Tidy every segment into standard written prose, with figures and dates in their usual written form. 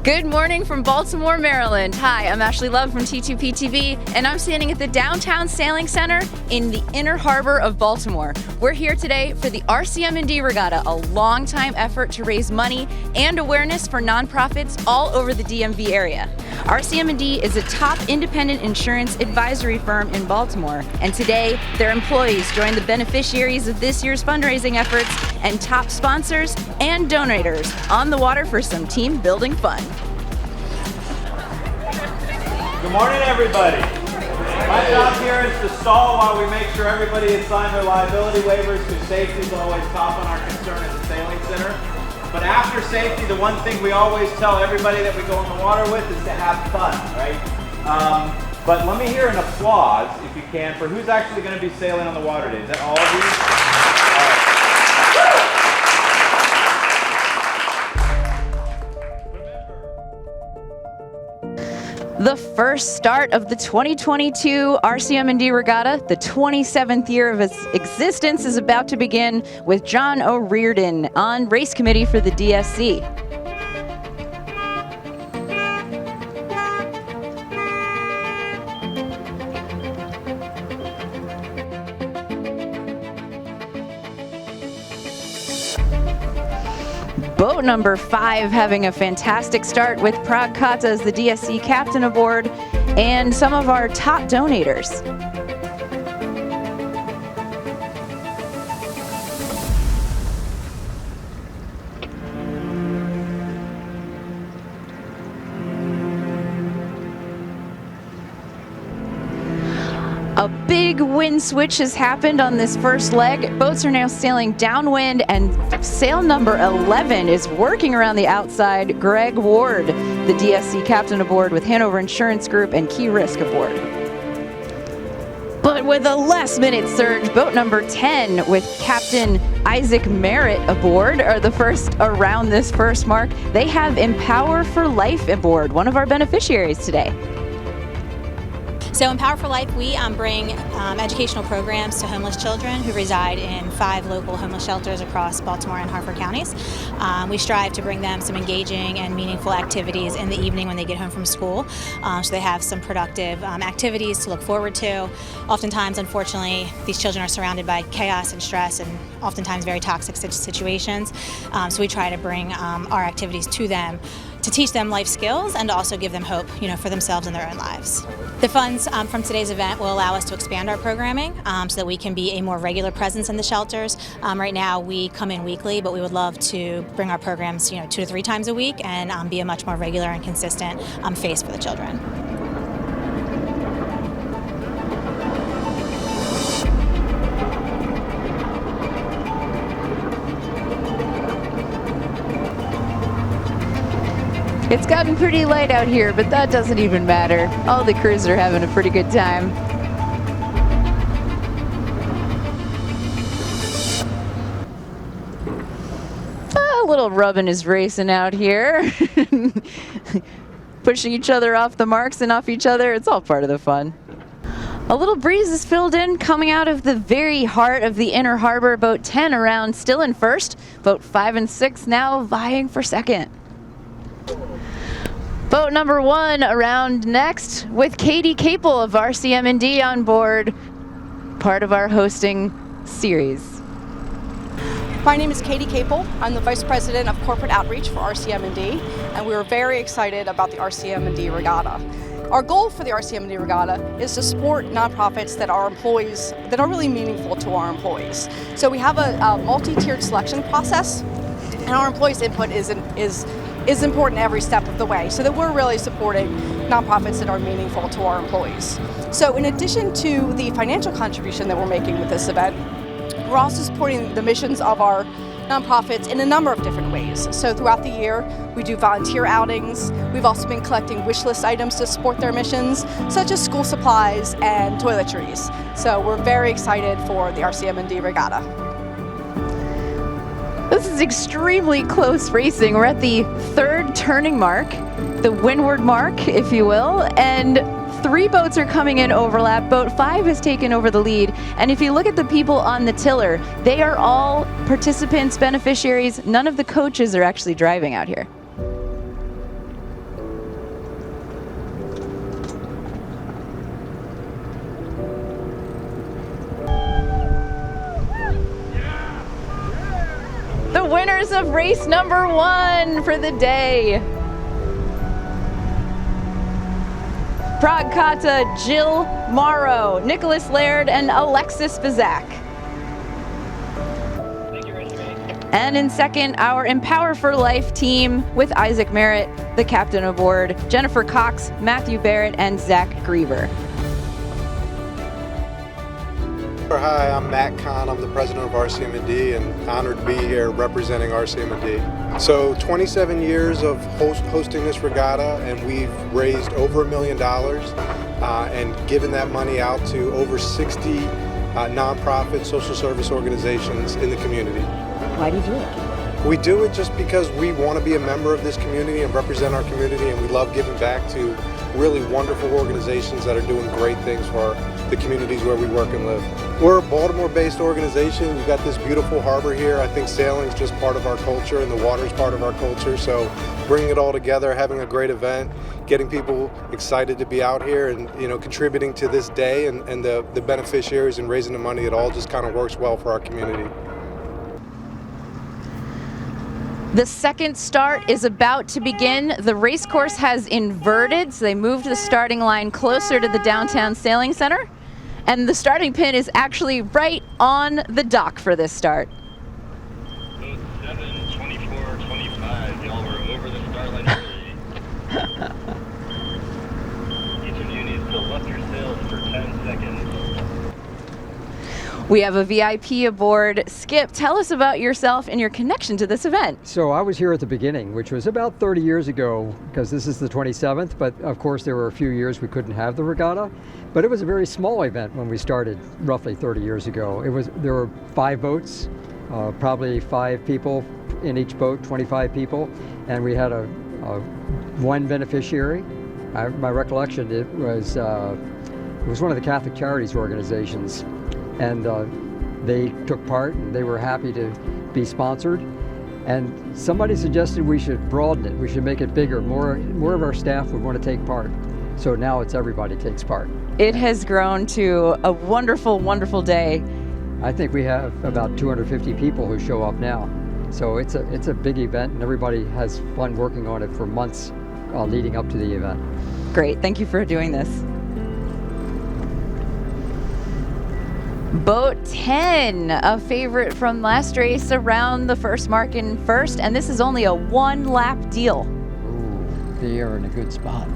Good morning from Baltimore, Maryland. Hi, I'm Ashley Love from T2P-TV, and I'm standing at the Downtown Sailing Center in the Inner Harbor of Baltimore. We're here today for the RCM&D Regatta, a long-time effort to raise money and awareness for nonprofits all over the DMV area. RCM&D is a top independent insurance advisory firm in Baltimore, and today their employees join the beneficiaries of this year's fundraising efforts and top sponsors and donators on the water for some team building fun. Good morning, everybody. My job here is to stall while we make sure everybody has signed their liability waivers, because safety is always top on our concern at the Sailing Center. But after safety, the one thing we always tell everybody that we go in the water with is to have fun, right? But let me hear an applause, if you can, for who's actually going to be sailing on the water today. Is that all of you? All right. The first start of the 2022 RCM&D Regatta, the 27th year of its existence, is about to begin with John O'Riordan on race committee for the DSC. Boat number 5 having a fantastic start with Prague Kata as the DSC captain aboard, and some of our top donators. A big wind switch has happened on this first leg. Boats are now sailing downwind, and sail number 11 is working around the outside. Greg Ward, the DSC captain aboard with Hanover Insurance Group and Key Risk aboard. But with a last-minute surge, boat number 10 with Captain Isaac Merritt aboard are the first around this first mark. They have Empower for Life aboard, one of our beneficiaries today. So in Power for Life, we bring educational programs to homeless children who reside in 5 local homeless shelters across Baltimore and Harford counties. We strive to bring them some engaging and meaningful activities in the evening when they get home from school, so they have some productive activities to look forward to. Oftentimes, unfortunately, these children are surrounded by chaos and stress and oftentimes very toxic situations, so we try to bring our activities to them to teach them life skills and to also give them hope, for themselves and their own lives. The funds from today's event will allow us to expand our programming so that we can be a more regular presence in the shelters. Right now we come in weekly, but we would love to bring our programs 2 to 3 times a week and be a much more regular and consistent face for the children. It's gotten pretty light out here, but that doesn't even matter. All the crews are having a pretty good time. A little rubbing is racing out here. Pushing each other off the marks and off each other. It's all part of the fun. A little breeze is filled in coming out of the very heart of the Inner Harbor. Boat 10 around still in first. Boat 5 and 6 now vying for second. Boat number 1 around next with Katie Capel of RCM&D on board, part of our hosting series. My name is Katie Capel. I'm the Vice President of Corporate Outreach for RCM&D, and we were very excited about the RCM&D Regatta. Our goal for the RCM&D Regatta is to support nonprofits that are really meaningful to our employees. So we have a multi-tiered selection process, and our employees' input is important every step of the way, so that we're really supporting nonprofits that are meaningful to our employees. So in addition to the financial contribution that we're making with this event, we're also supporting the missions of our nonprofits in a number of different ways. So throughout the year, we do volunteer outings. We've also been collecting wish list items to support their missions, such as school supplies and toiletries. So we're very excited for the RCM&D Regatta. This is extremely close racing. We're at the 3rd turning mark, the windward mark, if you will, and 3 boats are coming in overlap. Boat 5 has taken over the lead, and if you look at the people on the tiller, they are all participants, beneficiaries. None of the coaches are actually driving out here. winners of race number 1 for the day. Pragkata Jill Morrow, Nicholas Laird, and Alexis Bizak. And in second, our Empower for Life team with Isaac Merritt, the captain aboard, Jennifer Cox, Matthew Barrett, and Zach Griever. Hi, I'm Matt Kahn. I'm the president of RCM&D and honored to be here representing RCM&D. So 27 years of hosting this regatta, and we've raised over $1 million and given that money out to over 60 nonprofit social service organizations in the community. Why do you do it? We do it just because we want to be a member of this community and represent our community, and we love giving back to really wonderful organizations that are doing great things for the communities where we work and live. We're a Baltimore-based organization. We've got this beautiful harbor here. I think sailing is just part of our culture, and the water is part of our culture. So bringing it all together, having a great event, getting people excited to be out here and contributing to this day and the beneficiaries and raising the money, it all just kind of works well for our community. The second start is about to begin. The race course has inverted, so they moved the starting line closer to the downtown sailing center. And the starting pin is actually right on the dock for this start. 7, 24, 25, y'all were over the start line early. Each of you needs to lift your sails for 10 seconds. We have a VIP aboard. Skip, tell us about yourself and your connection to this event. So I was here at the beginning, which was about 30 years ago, because this is the 27th, but of course there were a few years we couldn't have the regatta. But it was a very small event when we started roughly 30 years ago. There were 5 boats, probably 5 people in each boat, 25 people, and we had one beneficiary. My recollection, it was one of the Catholic Charities organizations. And they took part, and they were happy to be sponsored. And somebody suggested we should broaden it. We should make it bigger. More of our staff would want to take part. So now it's everybody takes part. It has grown to a wonderful, wonderful day. I think we have about 250 people who show up now. So it's a big event, and everybody has fun working on it for months leading up to the event. Great, thank you for doing this. Boat 10, a favorite from last race around the first mark in first, and this is only a 1-lap deal. Ooh, they are in a good spot.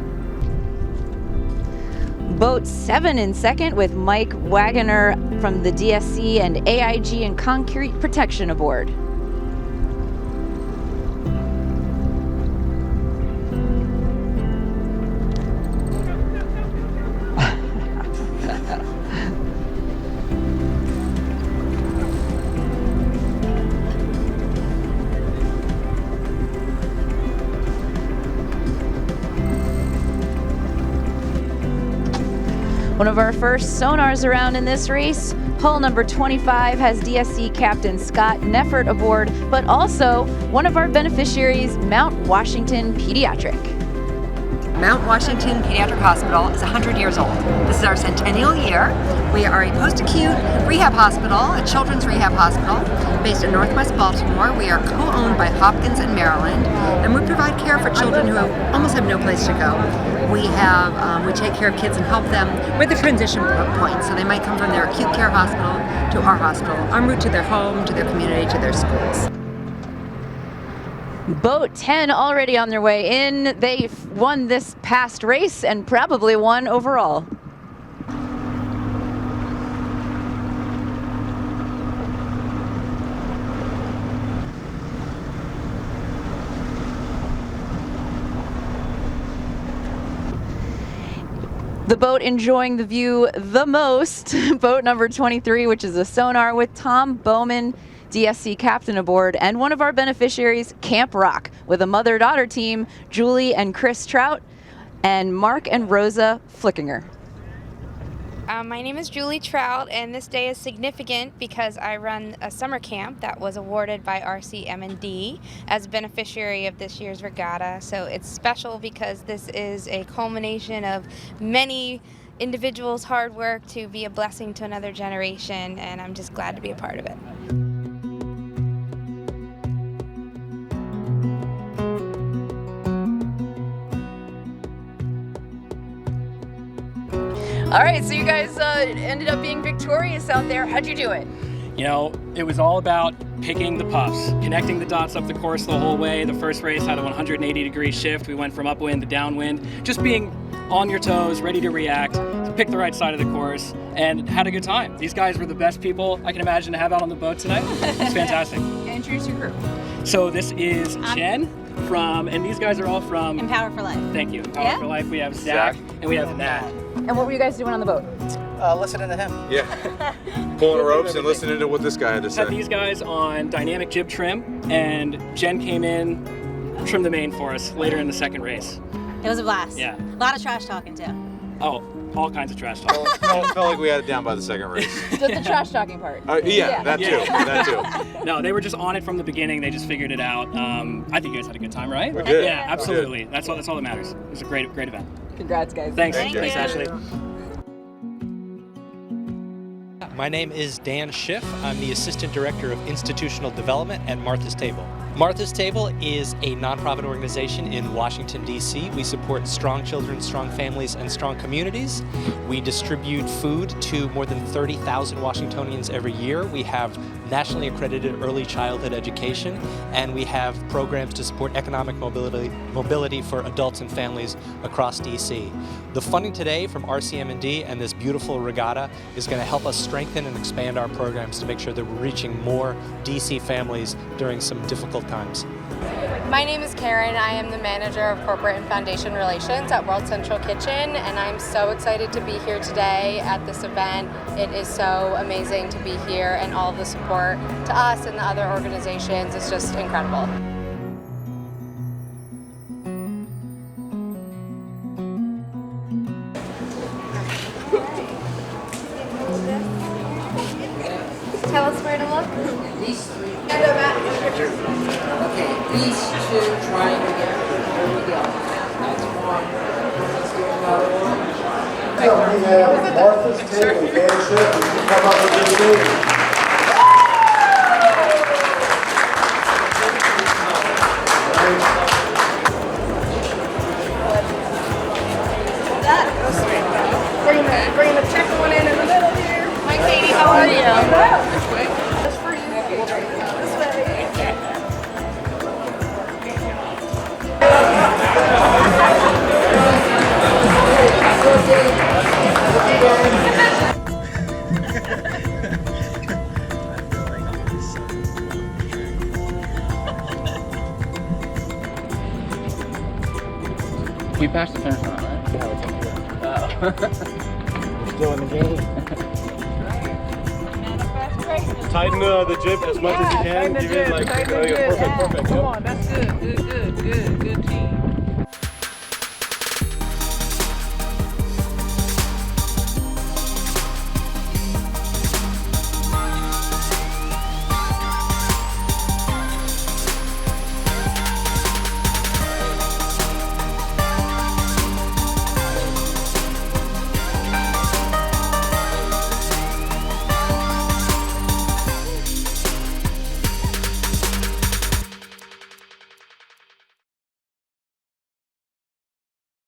Boat 7 in second with Mike Wagoner from the DSC and AIG and Concrete Protection aboard. One of our first sonars around in this race, hull number 25 has DSC Captain Scott Neffert aboard, but also one of our beneficiaries, Mount Washington Pediatric. Mount Washington Pediatric Hospital is 100 years old. This is our centennial year. We are a post-acute rehab hospital, a children's rehab hospital, based in Northwest Baltimore. We are co-owned by Hopkins and Maryland, and we provide care for children who almost have no place to go. We take care of kids and help them with the transition point. So they might come from their acute care hospital to our hospital, en route to their home, to their community, to their schools. Boat 10 already on their way in. They won this past race and probably won overall. The boat enjoying the view the most, boat number 23, which is a sonar with Tom Bowman, DSC captain aboard, and one of our beneficiaries, Camp Rock, with a mother-daughter team, Julie and Chris Trout, and Mark and Rosa Flickinger. My name is Julie Trout, and this day is significant because I run a summer camp that was awarded by RCM&D as beneficiary of this year's regatta. So it's special because this is a culmination of many individuals' hard work to be a blessing to another generation, and I'm just glad to be a part of it. All right, so you guys ended up being victorious out there. How'd you do it? You know, it was all about picking the puffs, connecting the dots up the course the whole way. The first race had a 180-degree shift. We went from upwind to downwind, just being on your toes, ready to react, to pick the right side of the course, and had a good time. These guys were the best people I can imagine to have out on the boat tonight. It's fantastic. Introduce your group. So this is Jen and these guys are all from Empower for Life. Thank you. Empower for Life. We have Zach and we have Nat. And what were you guys doing on the boat? Listening to him. Yeah. Pulling the ropes and listening to what this guy had to say. Had these guys on dynamic jib trim, and Jen came in, trimmed the main for us later in the second race. It was a blast. Yeah. A lot of trash talking too. Oh, all kinds of trash talk. Felt like we had it down by the second race. Just the trash talking part. Yeah, that too. That too. No, they were just on it from the beginning. They just figured it out. I think you guys had a good time, right? We did. Yeah, absolutely. That's all that matters. It was a great event. Congrats, guys. Thanks. Thank Thanks, you. Ashley. My name is Dan Schiff. I'm the Assistant Director of Institutional Development at Martha's Table. Martha's Table is a nonprofit organization in Washington, D.C. We support strong children, strong families, and strong communities. We distribute food to more than 30,000 Washingtonians every year. We have nationally accredited early childhood education, and we have programs to support economic mobility for adults and families across D.C. The funding today from RCM&D and this beautiful regatta is going to help us strengthen and expand our programs to make sure that we're reaching more D.C. families during some difficult times. My name is Karen. I am the manager of corporate and foundation relations at World Central Kitchen, and I'm so excited to be here today at this event. It is so amazing to be here, and all of the support to us and the other organizations is just incredible. Tell us where to look. These three. Okay, these two trying to get. There we go. That's one. Let's do another one. We have Martha's Table, Dan Schiff, you can come up with this meeting. Bring the chicken one in the middle here. Hi, Katie. How are you? That's for you. This way. We passed the finish line, right? Yeah, We're still in the game. Tighten the jib as much as you can. Give it like perfect. Come on, that's good. Good team.